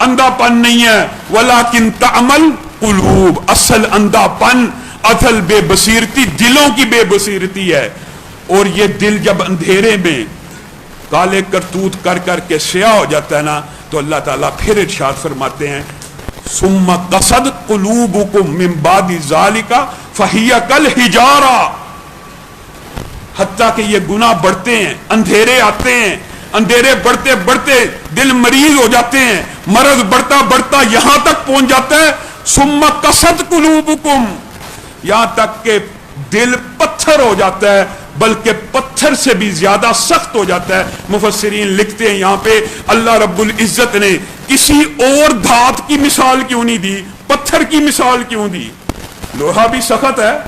اندھا پن نہیں ہے، ولیکن تعمل قلوب، اصل اندھا پن، اصل بے بصیرتی دلوں کی بے بصیرتی ہے. اور یہ دل جب اندھیرے میں کالے کرتوت کر کر کے سیاہ ہو جاتا ہے نا، تو اللہ تعالیٰ پھر ارشاد فرماتے ہیں ثم قصد قلوبکم من بعد ذالک فہی کالحجارہ، حتیٰ کہ یہ گناہ بڑھتے ہیں، اندھیرے آتے ہیں، اندھیرے بڑھتے بڑھتے دل مریض ہو جاتے ہیں، مرض بڑھتا بڑھتا یہاں تک پہنچ جاتا ہے ثم قصد قلوبکم، یہاں تک کہ دل پتھر ہو جاتا ہے، بلکہ پتھر سے بھی زیادہ سخت ہو جاتا ہے. مفسرین لکھتے ہیں یہاں پہ اللہ رب العزت نے کسی اور دھات کی مثال کیوں نہیں دی، پتھر کی مثال کیوں دی؟ لوہا بھی سخت ہے،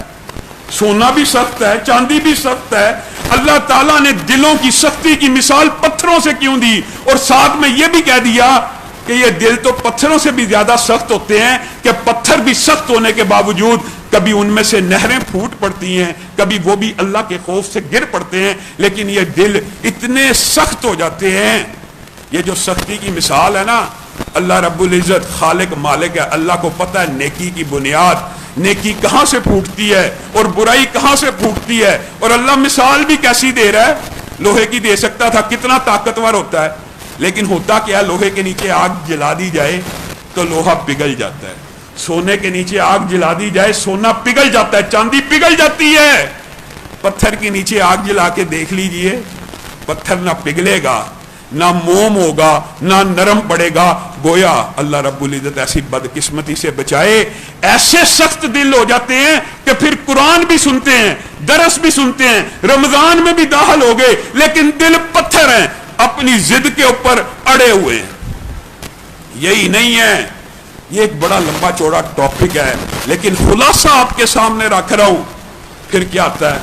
سونا بھی سخت ہے، چاندی بھی سخت ہے، اللہ تعالیٰ نے دلوں کی سختی کی مثال پتھروں سے کیوں دی؟ اور ساتھ میں یہ بھی کہہ دیا کہ یہ دل تو پتھروں سے بھی زیادہ سخت ہوتے ہیں، کہ پتھر بھی سخت ہونے کے باوجود کبھی ان میں سے نہریں پھوٹ پڑتی ہیں، کبھی وہ بھی اللہ کے خوف سے گر پڑتے ہیں، لیکن یہ دل اتنے سخت ہو جاتے ہیں. یہ جو سختی کی مثال ہے نا، اللہ رب العزت خالق مالک ہے، اللہ کو پتہ ہے نیکی کی بنیاد، نیکی کہاں سے پھوٹتی ہے اور برائی کہاں سے پھوٹتی ہے. اور اللہ مثال بھی کیسی دے رہا ہے، لوہے کی دے سکتا تھا، کتنا طاقتور ہوتا ہے، لیکن ہوتا کیا، لوہے کے نیچے آگ جلا دی جائے تو لوہا پگھل جاتا ہے، سونے کے نیچے آگ جلا دی جائے سونا پگھل جاتا ہے، چاندی پگھل جاتی ہے. پتھر کے نیچے آگ جلا کے دیکھ لیجئے، پتھر نہ پگھلے گا، نہ موم ہوگا، نہ نرم پڑے گا. گویا اللہ رب العزت ایسی بدقسمتی سے بچائے، ایسے سخت دل ہو جاتے ہیں کہ پھر قرآن بھی سنتے ہیں، درس بھی سنتے ہیں، رمضان میں بھی داخل ہو گئے، لیکن دل پتھر ہیں، اپنی ضد کے اوپر اڑے ہوئے ہیں. یہی نہیں ہے، یہ ایک بڑا لمبا چوڑا ٹاپک ہے، لیکن خلاصہ آپ کے سامنے رکھ رہا ہوں. پھر کیا آتا ہے،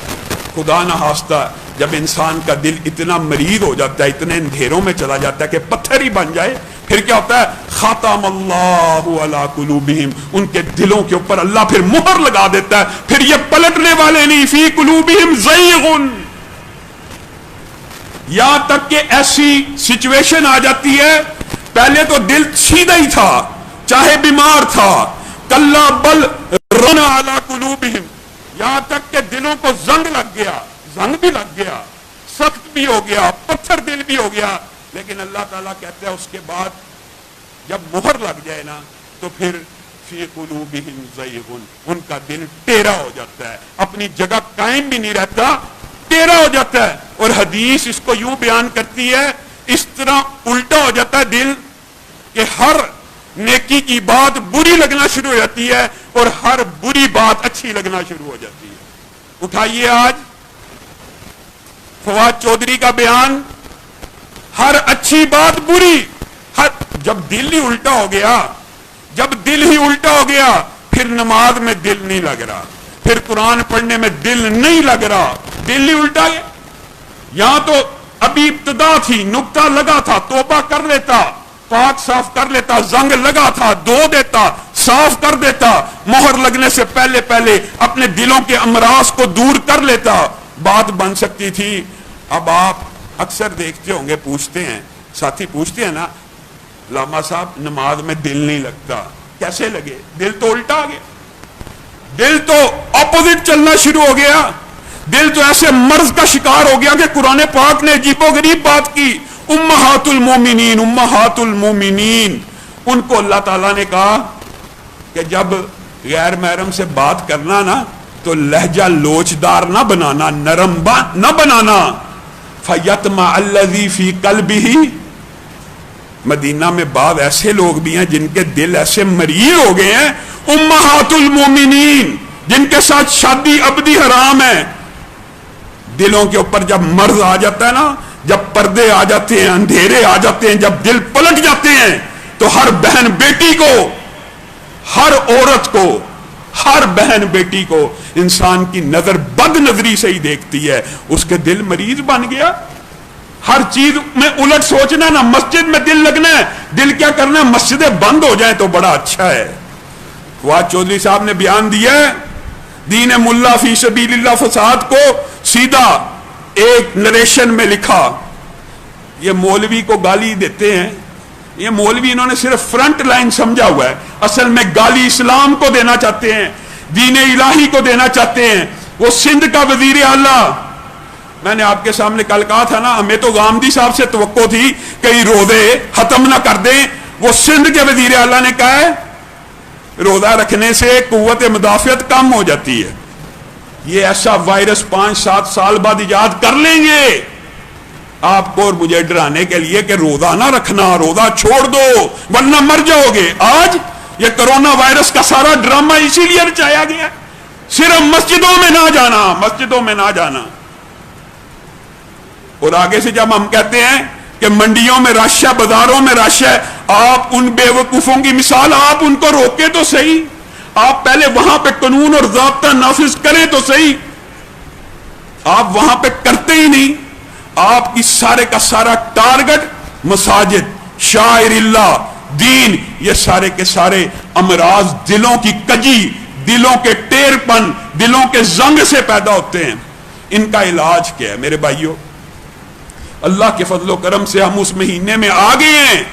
خدا نہ خواستہ جب انسان کا دل اتنا مریض ہو جاتا ہے، اتنے اندھیروں میں چلا جاتا ہے کہ پتھر ہی بن جائے، پھر کیا ہوتا ہے، ختم اللہ علی قلوبہم، ان کے دلوں کے اوپر اللہ پھر مہر لگا دیتا ہے. پھر یہ پلٹنے والے نہیں، فی قلوبہم زیغ، یہاں تک کہ ایسی سچویشن آ جاتی ہے، پہلے تو دل سیدھا ہی تھا چاہے بیمار تھا، کلا بل رن علی قلوبہم، یہاں تک کہ دلوں کو زنگ لگ گیا، زنگ بھی لگ گیا، سخت بھی ہو گیا، پتھر دل بھی ہو گیا. لیکن اللہ تعالیٰ کہتے ہیں اس کے بعد جب مہر لگ جائے نا تو پھر فی قلوبہم زیغ، ان کا دل ٹیڑھا ہو جاتا ہے، اپنی جگہ قائم بھی نہیں رہتا، ٹیڑھا ہو جاتا ہے. اور حدیث اس کو یوں بیان کرتی ہے، اس طرح الٹا ہو جاتا ہے دل کہ ہر نیکی کی بات بری لگنا شروع ہو جاتی ہے اور ہر بری بات اچھی لگنا شروع ہو جاتی ہے. اٹھائیے آج فواد چودھری کا بیان، ہر اچھی بات بری، جب دل ہی الٹا ہو گیا، جب دل ہی الٹا ہو گیا پھر نماز میں دل نہیں لگ رہا، پھر قرآن پڑھنے میں دل نہیں لگ رہا، دل ہی الٹا گیا. یہاں تو ابھی ابتدا تھی، نقطہ لگا تھا، توبہ کر لیتا، پاک صاف کر لیتا، زنگ لگا تھا، دھو دیتا، صاف کر دیتا، مہر لگنے سے پہلے پہلے اپنے دلوں کے امراض کو دور کر لیتا، بات بن سکتی تھی. اب آپ اکثر دیکھتے ہوں گے، پوچھتے ہیں، ساتھی پوچھتے ہیں نا، لاما صاحب نماز میں دل نہیں لگتا، کیسے لگے؟ دل تو الٹا آ گیا، دل تو اپوزٹ چلنا شروع ہو گیا، دل تو ایسے مرض کا شکار ہو گیا کہ قرآن پاک نے عجیب و غریب بات کی. امہات المومنین، امہات المومنین، ان کو اللہ تعالیٰ نے کہا کہ جب غیر محرم سے بات کرنا نا تو لہجہ لوچدار نہ بنانا، نرم نہ بنانا. فَيَطْمَعَ الَّذِي فِي قَلْبِهِ، مدینہ میں بعض ایسے لوگ بھی ہیں جن کے دل ایسے مریض ہو گئے ہیں، امہات المومنین، جن کے ساتھ شادی ابدی حرام ہے. دلوں کے اوپر جب مرض آ جاتا ہے نا، جب پردے آ جاتے ہیں، اندھیرے آ جاتے ہیں، جب دل پلٹ جاتے ہیں، تو ہر بہن بیٹی کو، ہر عورت کو، ہر بہن بیٹی کو انسان کی نظر بد نظری سے ہی دیکھتی ہے. اس کے دل مریض بن گیا. ہر چیز میں الٹ سوچنا نا، مسجد میں دل لگنا ہے، دل کیا کرنا ہے، مسجدیں بند ہو جائیں تو بڑا اچھا ہے. فواد چودھری صاحب نے بیان دیا ہے، دین ملا فی سبیل اللہ فساد کو سیدھا ایک نریشن میں لکھا. یہ مولوی کو گالی دیتے ہیں، یہ مولوی انہوں نے صرف فرنٹ لائن سمجھا ہوا ہے، اصل میں گالی اسلام کو دینا چاہتے ہیں، دین الہی کو دینا چاہتے ہیں۔ وہ سندھ کا وزیر اعلیٰ، میں نے آپ کے سامنے کل کہا تھا نا، ہمیں تو غامدی صاحب سے توقع تھی کئی روزے ختم نہ کر دیں، وہ سندھ کے وزیر اعلیٰ نے کہا ہے روزہ رکھنے سے قوت مدافعت کم ہو جاتی ہے۔ یہ ایسا وائرس 5-7 سال بعد ایجاد کر لیں گے آپ کو اور مجھے ڈرانے کے لیے کہ روزہ نہ رکھنا، روزہ چھوڑ دو ورنہ مر جاؤ گے۔ آج یہ کرونا وائرس کا سارا ڈرامہ اسی لیے رچایا گیا، صرف مسجدوں میں نہ جانا، مسجدوں میں نہ جانا۔ اور آگے سے جب ہم کہتے ہیں کہ منڈیوں میں رش ہے، بازاروں میں رش ہے، آپ ان بے وقوفوں کی مثال، آپ ان کو روکے تو صحیح، آپ پہلے وہاں پہ قانون اور ضابطہ نافذ کریں تو صحیح، آپ وہاں پہ کرتے ہی نہیں۔ آپ کی سارے کا سارا ٹارگٹ مساجد، شاعر اللہ، دین، یہ سارے کے سارے امراض دلوں کی کجی، دلوں کے ٹیر پن، دلوں کے زنگ سے پیدا ہوتے ہیں۔ ان کا علاج کیا ہے میرے بھائیوں؟ اللہ کے فضل و کرم سے ہم اس مہینے میں آ گئے ہیں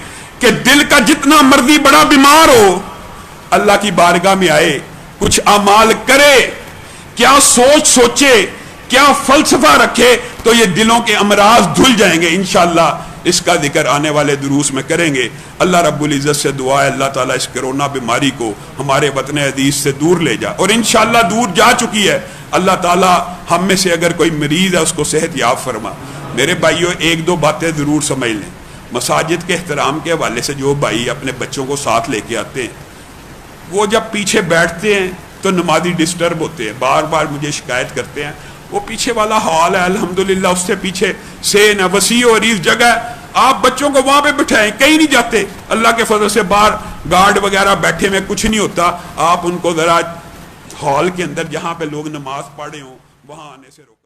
کہ دل کا جتنا مرضی بڑا بیمار ہو اللہ کی بارگاہ میں آئے، کچھ اعمال کرے، کیا سوچے، کیا فلسفہ رکھے، تو یہ دلوں کے امراض دھل جائیں گے انشاءاللہ۔ اس کا ذکر آنے والے دروس میں کریں گے۔ اللہ رب العزت سے دعا ہے اللہ تعالیٰ اس کرونا بیماری کو ہمارے وطن عزیز سے دور لے جا، اور انشاءاللہ دور جا چکی ہے۔ اللہ تعالیٰ ہم میں سے اگر کوئی مریض ہے اس کو صحت یاب فرما۔ میرے بھائیوں، 1-2 باتیں ضرور سمجھ لیں۔ مساجد کے احترام کے حوالے سے جو بھائی اپنے بچوں کو ساتھ لے کے آتے ہیں، وہ جب پیچھے بیٹھتے ہیں تو نمازی ڈسٹرب ہوتے ہیں، بار بار مجھے شکایت کرتے ہیں وہ پیچھے والا ہال ہے الحمدللہ، اس سے پیچھے سین ہے، وسیع و عریض جگہ ہے، آپ بچوں کو وہاں پہ بٹھائیں، کہیں نہیں جاتے۔ اللہ کے فضل سے باہر گارڈ وغیرہ بیٹھے میں کچھ نہیں ہوتا، آپ ان کو ذرا ہال کے اندر جہاں پہ لوگ نماز پڑھے ہوں وہاں آنے سے روکیں۔